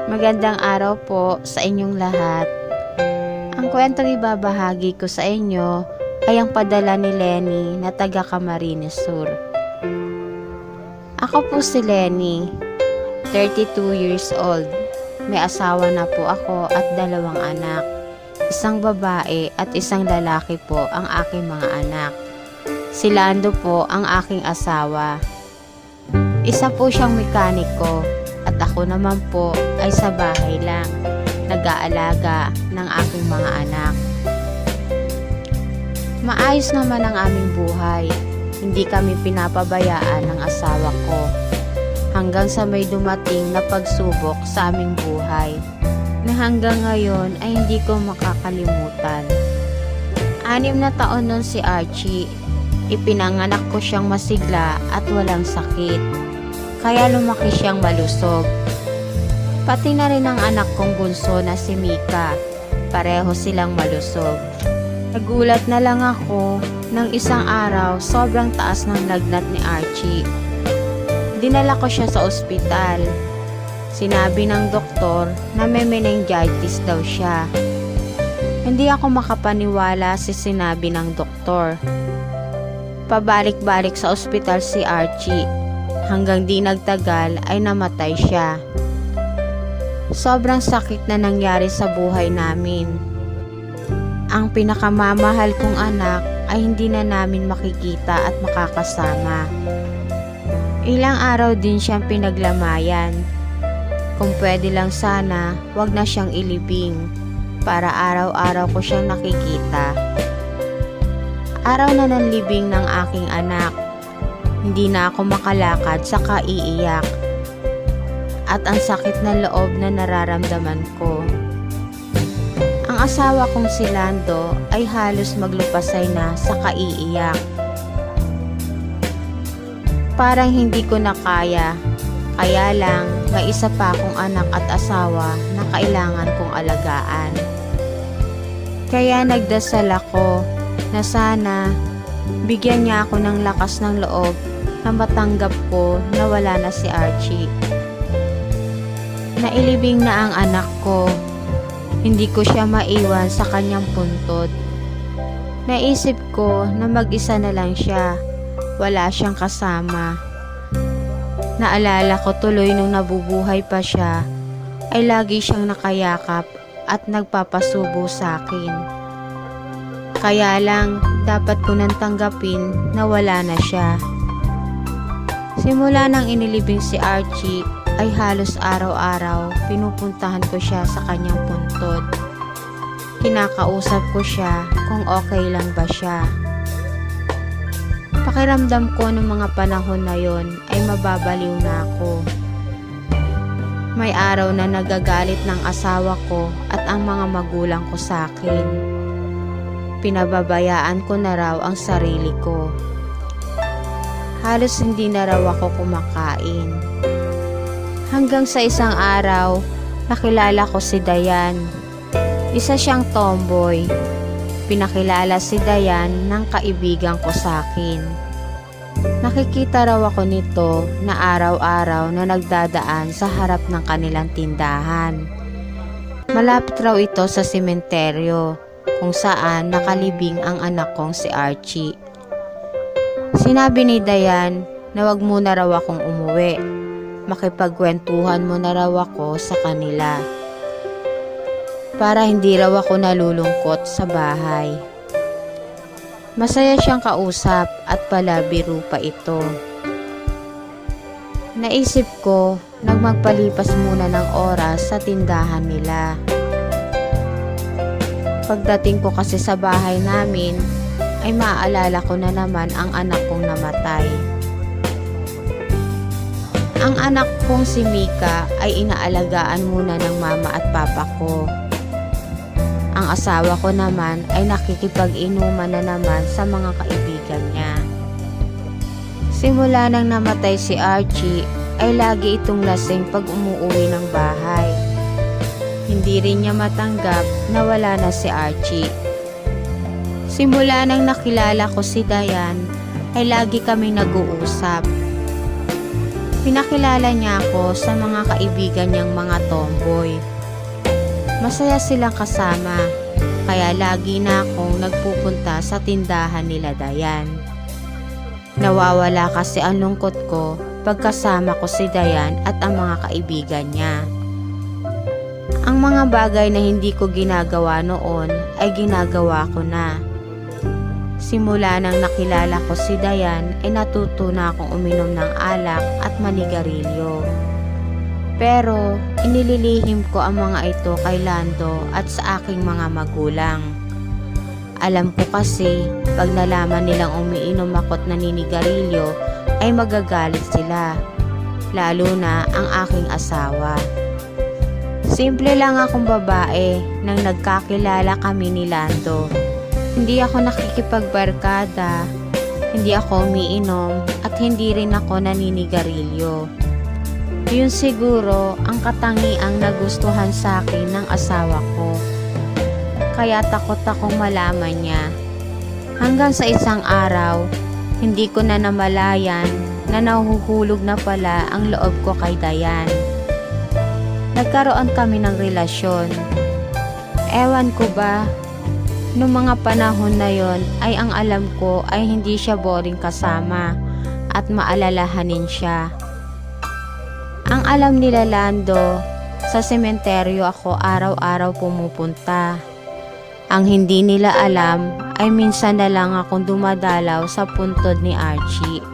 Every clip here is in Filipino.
Magandang araw po sa inyong lahat. Ang kwentong ibabahagi ko sa inyo ay ang padala ni Lenny na taga Camarines Sur. Ako po si Lenny, 32 years old. May asawa na po ako at 2 anak. Isang babae at isang lalaki po ang aking mga anak. Si Lando po ang aking asawa. Isa po siyang mekaniko. At ako naman po ay sa bahay lang, nag-aalaga ng aking mga anak. Maayos naman ang aming buhay. Hindi kami pinapabayaan ng asawa ko. Hanggang sa may dumating na pagsubok sa aming buhay, na hanggang ngayon ay hindi ko makakalimutan. 6 na taon nun si Archie. Ipinanganak ko siyang masigla at walang sakit. Kaya lumaki siyang malusog. Pati na rin ang anak kong bunso na si Mika. Pareho silang malusog. Nagulat na lang ako nang isang araw sobrang taas ng lagnat ni Archie. Dinala ko siya sa ospital. Sinabi ng doktor na may meningitis daw siya. Hindi ako makapaniwala sa sinabi ng doktor. Pabalik-balik sa ospital si Archie. Hanggang di nagtagal ay namatay siya. Sobrang sakit na nangyari sa buhay namin. Ang pinakamamahal kong anak ay hindi na namin makikita at makakasama. Ilang araw din siyang pinaglamayan. Kung pwede lang sana, wag na siyang ilibing para araw-araw ko siyang nakikita. Araw na ng libing ng aking anak. Hindi na ako makalakad sa kaiiyak at ang sakit na loob na nararamdaman ko. Ang asawa kong si Lando ay halos maglupasay na sa kaiiyak. Parang hindi ko na kaya lang may isa pa akong anak at asawa na kailangan kong alagaan. Kaya nagdasal ako na sana bigyan niya ako ng lakas ng loob na matanggap ko na wala na si Archie. Nailibing na ang anak ko. Hindi ko siya maiwan sa kanyang puntod. Naisip ko na mag-isa na lang siya. Wala siyang kasama. Naalala ko tuloy nung nabubuhay pa siya ay lagi siyang nakayakap at nagpapasubo sa akin. Kaya lang, dapat ko nang tanggapin na wala na siya. Simula nang inilibing si Archie, ay halos araw-araw pinupuntahan ko siya sa kanyang puntod. Kinakausap ko siya kung okay lang ba siya. Pakiramdam ko noong mga panahon na yon ay mababaliw na ako. May araw na nagagalit ng asawa ko at ang mga magulang ko sa akin. Pinababayaan ko na raw ang sarili ko. Halos hindi na raw ako kumakain. Hanggang sa isang araw, nakilala ko si Dayan. Isa siyang tomboy. Pinakilala si Dayan ng kaibigan ko sa akin. Nakikita raw ako nito na araw-araw na nagdadaan sa harap ng kanilang tindahan. Malapit raw ito sa sementeryo kung saan nakalibing ang anak kong si Archie. Sinabi ni Dayan na wag muna raw akong umuwi. Makipagkwentuhan mo na raw ako sa kanila. Para hindi raw ako nalulungkot sa bahay. Masaya siyang kausap at palabiro pa ito. Naisip ko na magpalipas muna ng oras sa tindahan nila. Pagdating ko kasi sa bahay namin, ay maaalala ko na naman ang anak kong namatay. Ang anak kong si Mika ay inaalagaan muna ng mama at papa ko. Ang asawa ko naman ay nakikipag-inuman na naman sa mga kaibigan niya. Simula nang namatay si Archie ay lagi itong lasing pag umuwi ng bahay. Hindi rin niya matanggap na wala na si Archie. Simula nang nakilala ko si Dayan ay lagi kaming nag-uusap. Pinakilala niya ako sa mga kaibigan niyang mga tomboy. Masaya silang kasama, kaya lagi na akong nagpupunta sa tindahan nila Dayan. Nawawala kasi ang lungkot ko pagkasama ko si Dayan at ang mga kaibigan niya. Ang mga bagay na hindi ko ginagawa noon ay ginagawa ko na. Simula nang nakilala ko si Dayan ay natuto na akong uminom ng alak at manigarilyo. Pero inililihim ko ang mga ito kay Lando at sa aking mga magulang. Alam ko kasi pag nalaman nilang umiinom ako't naninigarilyo ay magagalit sila, lalo na ang aking asawa. Simple lang akong babae nang nagkakilala kami ni Lando. Hindi ako nakikipagbarkada, hindi ako umiinom at hindi rin ako naninigarilyo. Yun siguro ang katangiang nagustuhan sa akin ng asawa ko. Kaya takot akong malaman niya. Hanggang sa isang araw, hindi ko na namalayan na nahuhulog na pala ang loob ko kay Dayan. Nagkaroon kami ng relasyon. Ewan ko ba, noong mga panahon na yon ay ang alam ko ay hindi siya boring kasama at maalalahanin siya. Ang alam nila Lando, sa sementeryo ako araw-araw pumupunta. Ang hindi nila alam ay minsan na lang akong dumadalaw sa puntod ni Archie.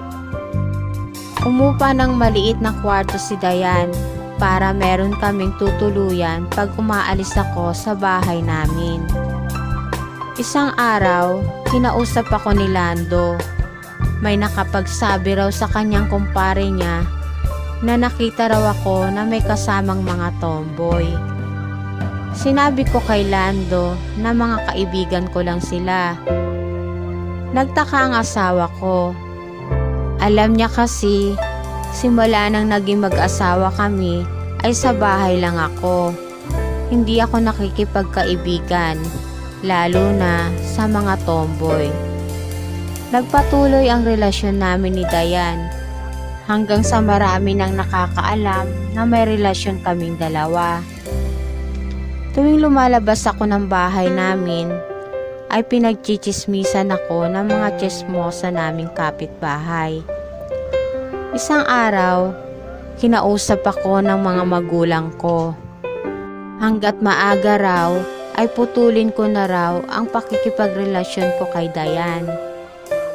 Umupa ng maliit na kwarto si Dayan para meron kaming tutuluyan pag umaalis ako sa bahay namin. Isang araw, kinausap ako ni Lando. May nakapagsabi raw sa kanyang kumpare niya na nakita raw ako na may kasamang mga tomboy. Sinabi ko kay Lando na mga kaibigan ko lang sila. Nagtaka ang asawa ko. Alam niya kasi, simula nang naging mag-asawa kami ay sa bahay lang ako. Hindi ako nakikipagkaibigan, lalo na sa mga tomboy. Nagpatuloy ang relasyon namin ni Dayan hanggang sa marami nang nakakaalam na may relasyon kaming dalawa. Tuwing lumalabas ako ng bahay namin, ay pinagchichismisan ako ng mga chismosa naming kapitbahay. Isang araw, kinausap ako ng mga magulang ko. Hanggat maaga raw, ay putulin ko na raw ang pakikipagrelasyon ko kay Dayan.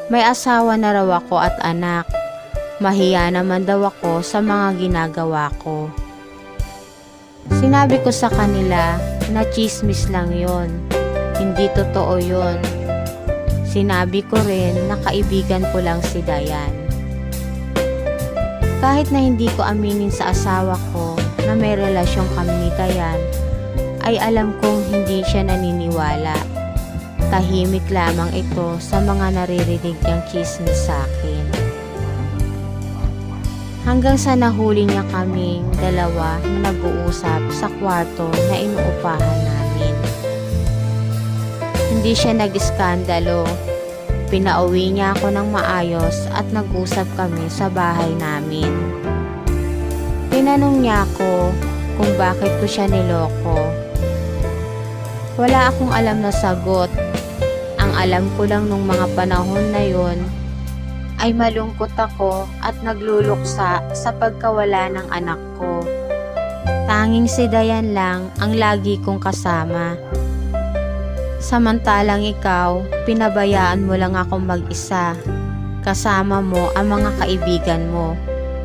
May asawa na raw ako at anak. Mahiya naman daw ako sa mga ginagawa ko. Sinabi ko sa kanila na chismis lang yon, hindi totoo yon. Sinabi ko rin na kaibigan ko lang si Dayan. Kahit na hindi ko aminin sa asawa ko na may relasyon kami ni Dayan, ay alam kong hindi siya naniniwala. Tahimik lamang ito sa mga naririnig niyang chismis sa akin. Hanggang sa nahuli niya kaming dalawa na nag-uusap sa kwarto na inuupahan namin. Hindi siya nag-iskandalo. Pinauwi niya ako ng maayos at nag-usap kami sa bahay namin. Tinanong niya ako kung bakit ko siya niloko. Wala akong alam na sagot. Ang alam ko lang nung mga panahon na yon ay malungkot ako at nagluluksa sa pagkawala ng anak ko. Tanging si Dayan lang ang lagi kong kasama. Samantalang ikaw, pinabayaan mo lang akong mag-isa. Kasama mo ang mga kaibigan mo.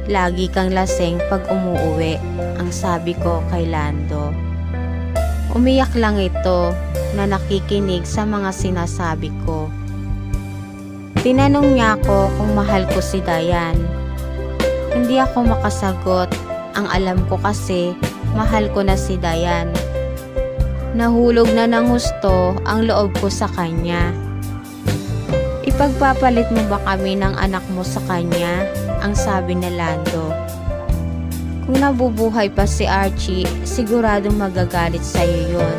Lagi kang laseng pag umuuwi, ang sabi ko kay Lando. Umiyak lang ito na nakikinig sa mga sinasabi ko. Tinanong niya ako kung mahal ko si Dayan. Hindi ako makasagot. Ang alam ko kasi, mahal ko na si Dayan. Nahulog na ng husto ang loob ko sa kanya. Ipagpapalit mo ba kami ng anak mo sa kanya? Ang sabi ni Lando. Kung nabubuhay pa si Archie, siguradong magagalit sa'yo yun.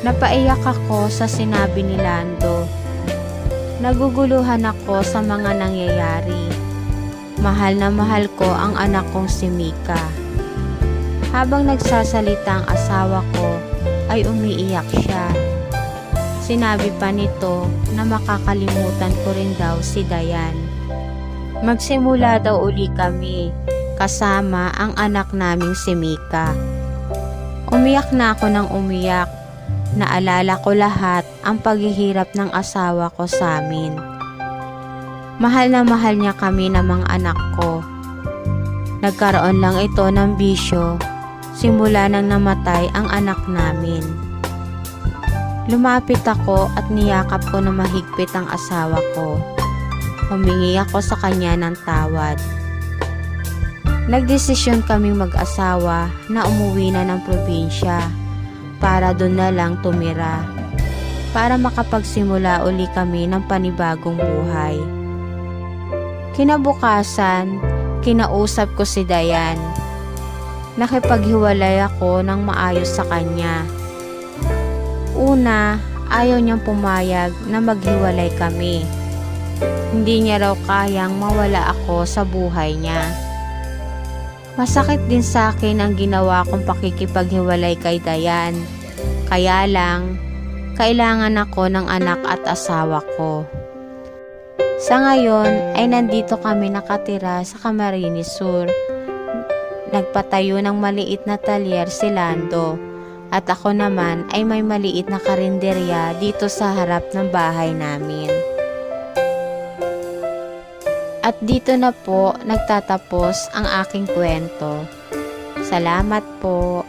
Napaiyak ako sa sinabi ni Lando. Naguguluhan ako sa mga nangyayari. Mahal na mahal ko ang anak kong si Mika. Habang nagsasalita ang asawa ko, ay umiiyak siya. Sinabi pa nito na makakalimutan ko rin daw si Dayan. Magsimula daw uli kami, kasama ang anak naming si Mika. Umiyak na ako ng umiyak. Naalala ko lahat ang paghihirap ng asawa ko sa amin. Mahal na mahal niya kami ng mga anak ko. Nagkaroon lang ito ng bisyo simula nang namatay ang anak namin. Lumapit ako at niyakap ko na mahigpit ang asawa ko. Humingi ako sa kanya ng tawad. Nagdesisyon kaming mag-asawa na umuwi na ng probinsya para doon na lang tumira, para makapagsimula uli kami ng panibagong buhay. Kinabukasan, kinausap ko si Dayan. Nakipaghiwalay ako ng maayos sa kanya. Una, ayaw niyang pumayag na maghiwalay kami. Hindi niya raw kayang mawala ako sa buhay niya. Masakit din sa akin ang ginawa kong pakikipaghiwalay kay Dayan. Kaya lang, kailangan ako ng anak at asawa ko. Sa ngayon ay nandito kami nakatira sa Camarines Sur. Nagpatayo ng maliit na talyer si Lando at ako naman ay may maliit na karinderya dito sa harap ng bahay namin. At dito na po nagtatapos ang aking kwento. Salamat po.